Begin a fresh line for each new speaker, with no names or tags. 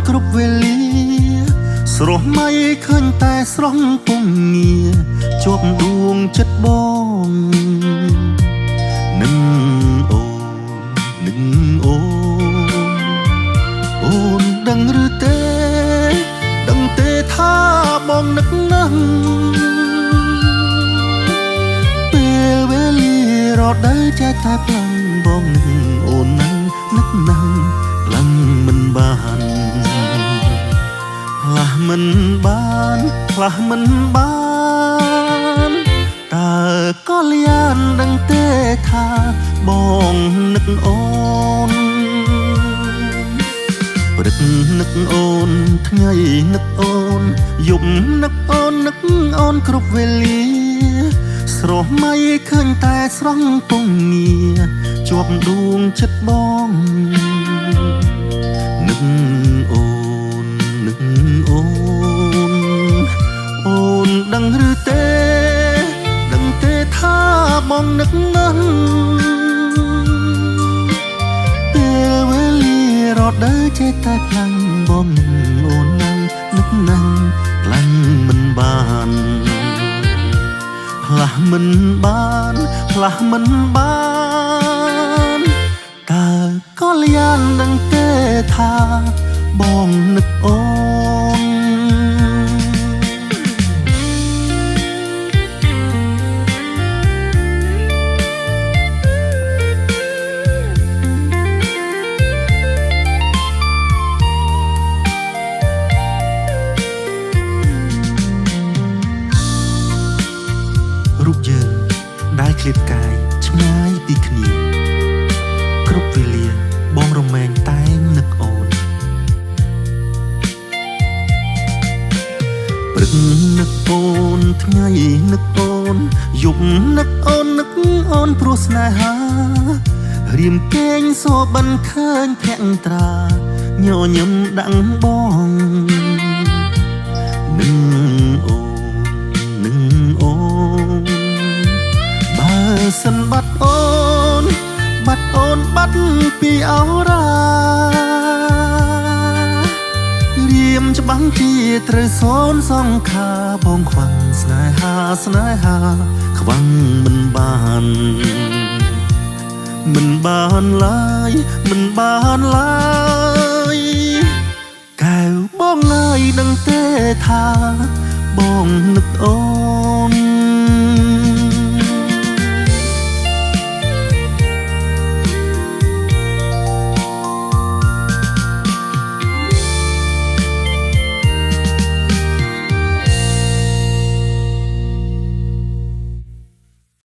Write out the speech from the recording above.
គ្រប់វេលាស្រស់មៃឃើញតែស្រស់ពុំងារជាប់ដួងចិត្តបងនឹងអូននឹងអូនដឹងឬទេដឹងទេថាបងនឹកណាស់ពេលវេលារដូវចេះតែផ្លាំងបងនឹងអូននឹងនឹកណាស់ផ្លាំងមិនបានផ្លាស់មិនបានផ្លាស់មិនបានតើក៏លៀនដឹងទេថាបងនឹកអូនព្រឹកនឹកអូនថ្ងៃនឹកអូនយប់នឹកអូននឹកអូនគ្រប់វេលាស្រស់មៃឃើញតែស្រស់ពុំងារជាប់ដួងចិត្តបងនឹកអូននឹកអូនដឹងឬទេដឹងទេថាបងនឹកណាស់ពេលវេលារដូវចេះតែខ្លាំងបងអូននឹងនឹកណាស់ខ្លាំងមិនបានផ្លាស់មិនបានផ្លាស់មិនបានតើក៏លៀនដឹងទេថាបងនឹកអូនរូបយើងដែលឃ្លាតកាយឆ្ងាយពីគ្នាគ្រប់វេលាបងរមែងតែងនឹកអូនព្រឹកនឹកអូនថ្ងៃនឹកអូនយប់នឹកអូននឹកអូនព្រោះស្នេហារៀមគេងសួបិនឃើញភក្ត្រាញញឹមដាក់បងនឹងអូនបើសិនបាត់អូនបាត់ពីអរារៀមច្បាំងជាត្រូវសូនសងខាបងខ្វាំងស្នេហាខ្វាំងមិនបានឡើយមិនបានឡើយកែវបងហើយដឹងទេថាបងនឹកអូន